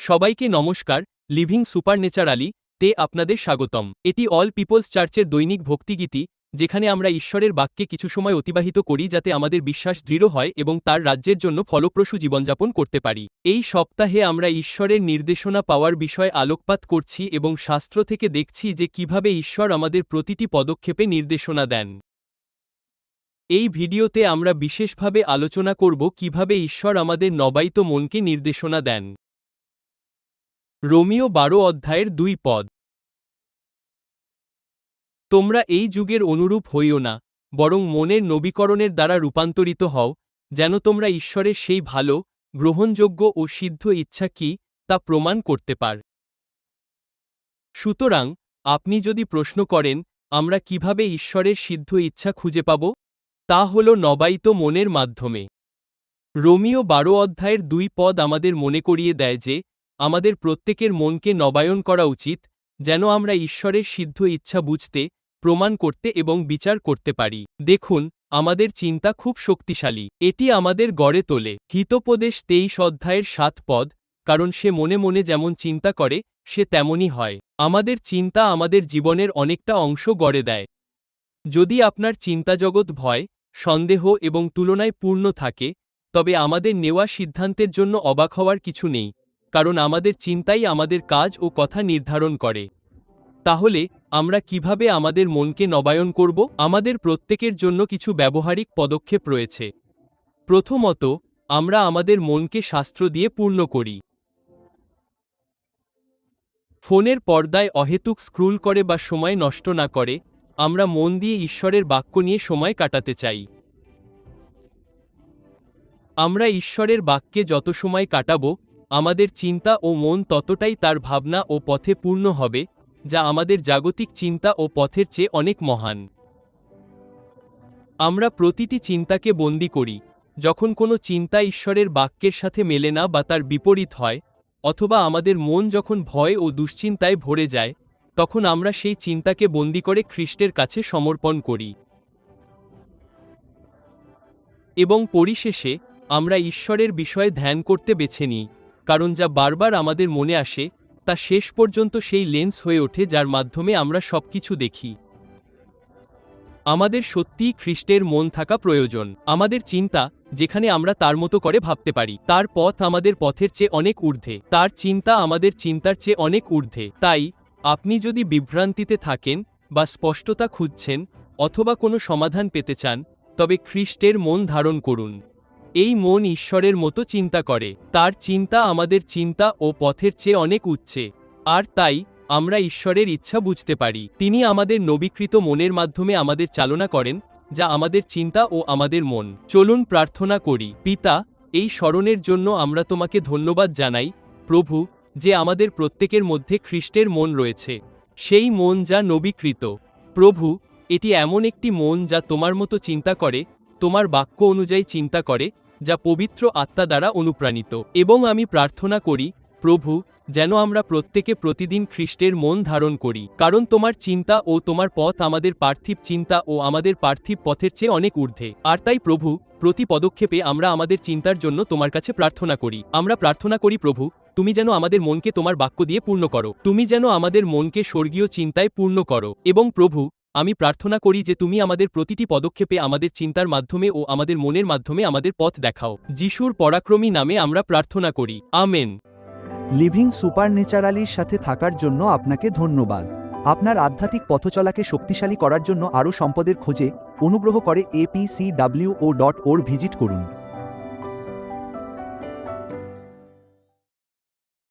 সবাইকে নমস্কার। লিভিং সুপারন্যাচারালি তে আপনাদের স্বাগতম। এটি অল পিপলস চার্চের দৈনিক ভক্তিগীতি, যেখানে আমরা ঈশ্বরের বাক্যে কিছু সময় অতিবাহিত করি যাতে আমাদের বিশ্বাস দৃঢ় হয় এবং তার রাজ্যের জন্য ফলপ্রসূ জীবনযাপন করতে পারি। এই সপ্তাহে আমরা ঈশ্বরের নির্দেশনা পাওয়ার বিষয়ে আলোকপাত করছি এবং শাস্ত্র থেকে দেখছি যে কিভাবে ঈশ্বর আমাদের প্রতিটি পদক্ষেপে নির্দেশনা দেন। এই ভিডিওতে আমরা বিশেষভাবে আলোচনা করব কিভাবে ঈশ্বর আমাদের নবায়িত মনকে নির্দেশনা দেন। রোমীয় 12 অধ্যায়ের 2 পদ। তোমরা এই যুগের অনুরূপ হইও না, বরং মনের নবীকরণের দ্বারা রূপান্তরিত হও, যেন তোমরা ঈশ্বরের সেই ভালো, গ্রহণযোগ্য ও সিদ্ধ ইচ্ছা কি তা প্রমাণ করতে পার। সুতরাং, আপনি যদি প্রশ্ন করেন, আমরা কিভাবে ঈশ্বরের সিদ্ধ ইচ্ছা খুঁজে পাব, তা হল নবায়িত মনের মাধ্যমে। রোমীয় 12 অধ্যায়ের 2 পদ আমাদের মনে করিয়ে দেয় যে, আমাদের প্রত্যেকের মনকে নবায়ন করা উচিত, যেন আমরা ঈশ্বরের সিদ্ধ ইচ্ছা বুঝতে, প্রমাণ করতে এবং বিচার করতে পারি। দেখুন, আমাদের চিন্তা খুব শক্তিশালী। এটি আমাদের গড়ে তোলে। হিতোপদেশ 23 অধ্যায়ের 7 পদ, কারণ সে মনে মনে যেমন চিন্তা করে, সে তেমনই হয়। আমাদের চিন্তা আমাদের জীবনের অনেকটা অংশ গড়ে দেয়। যদি আপনার চিন্তাজগৎ ভয়, সন্দেহ এবং তুলনায় পূর্ণ থাকে, তবে আমাদের নেওয়া সিদ্ধান্তের জন্য অবাক হওয়ার কিছু নেই, কারণ আমাদের চিন্তাই আমাদের কাজ ও কথা নির্ধারণ করে। তাহলে, আমরা কিভাবে আমাদের মনকে নবায়ন করব? আমাদের প্রত্যেকের জন্য কিছু ব্যবহারিক পদক্ষেপ রয়েছে। প্রথমত, আমরা আমাদের মনকে শাস্ত্র দিয়ে পূর্ণ করি। ফোনের পর্দায় অহেতুক স্ক্রুল করে বা সময় নষ্ট না করে, আমরা মন দিয়ে ঈশ্বরের বাক্য নিয়ে সময় কাটাতে চাই। আমরা ঈশ্বরের বাক্যে যত সময় কাটাব, আমাদের চিন্তা ও মন ততটাই তার ভাবনা ও পথে পূর্ণ হবে, যা আমাদের জাগতিক চিন্তা ও পথের চেয়ে অনেক মহান। আমরা প্রতিটি চিন্তাকে বন্দী করি। যখন কোনো চিন্তা ঈশ্বরের বাক্যের সাথে মেলে না বা তার বিপরীত হয়, অথবা আমাদের মন যখন ভয় ও দুশ্চিন্তায় ভরে যায়, তখন আমরা সেই চিন্তাকে বন্দী করে খ্রিস্টের কাছে সমর্পণ করি। এবং পরিশেষে, আমরা ঈশ্বরের বিষয়ে ধ্যান করতে বেছে নিই, কারণ যা বারবার আমাদের মনে আসে, তা শেষ পর্যন্ত সেই লেন্স হয়ে ওঠে যার মাধ্যমে আমরা সবকিছু দেখি। আমাদের সত্যিই খ্রিস্টের মন থাকা প্রয়োজন। আমাদের চিন্তা, যেখানে আমরা তার মতো করে ভাবতে পারি, তার পথ আমাদের পথের চেয়ে অনেক ঊর্ধ্বে, তার চিন্তা আমাদের চিন্তার চেয়ে অনেক ঊর্ধ্বে। তাই, আপনি যদি বিভ্রান্তিতে থাকেন, বা স্পষ্টতা খুঁজছেন, অথবা কোনো সমাধান পেতে চান, তবে খ্রিস্টের মন ধারণ করুন। এই মন ঈশ্বরের মতো চিন্তা করে। তার চিন্তা আমাদের চিন্তা ও পথের চেয়ে অনেক উচ্চে। আর তাই, আমরা ঈশ্বরের ইচ্ছা বুঝতে পারি। তিনি আমাদের নবীকৃত মনের মাধ্যমে আমাদের চালনা করেন, যা আমাদের চিন্তা ও আমাদের মন। চলুন প্রার্থনা করি। পিতা, এই স্মরণের জন্য আমরা তোমাকে ধন্যবাদ জানাই, প্রভু, যে আমাদের প্রত্যেকের মধ্যে খ্রিস্টের মন রয়েছে। সেই মন যা নবীকৃত। প্রভু, এটি এমন একটি মন যা তোমার মতো চিন্তা করে, তোমার বাক্য অনুযায়ী চিন্তা করে, যা পবিত্র আত্মা দ্বারা অনুপ্রাণিত। এবং আমি প্রার্থনা করি, প্রভু, যেন আমরা প্রত্যেকে প্রতিদিন খ্রিস্টের মন ধারণ করি, কারণ তোমার চিন্তা ও তোমার পথ আমাদের পার্থিব চিন্তা ও আমাদের পার্থিব পথের চেয়ে অনেক ঊর্ধ্বে। আর তাই প্রভু, প্রতি পদক্ষেপে আমরা আমাদের চিন্তার জন্য তোমার কাছে প্রার্থনা করি। আমরা প্রার্থনা করি প্রভু, তুমি যেন আমাদের মনকে তোমার বাক্য দিয়ে পূর্ণ করো। তুমি যেন আমাদের মনকে স্বর্গীয় চিন্তায় পূর্ণ করো। এবং প্রভু, আমি প্রার্থনা করি যে তুমি আমাদের প্রতিটি পদক্ষেপে আমাদের চিন্তার মাধ্যমে ও আমাদের মনের মাধ্যমে আমাদের পথ দেখাও। যিশুর পরাক্রমী নামে আমরা প্রার্থনা করি। আমেন। লিভিং সুপারন্যাচারালির সাথে থাকার জন্য আপনাকে ধন্যবাদ। আপনার আধ্যাত্মিক পথচলাকে শক্তিশালী করার জন্য আরও সম্পদের খোঁজে অনুগ্রহ করে apcwo.org ভিজিট করুন।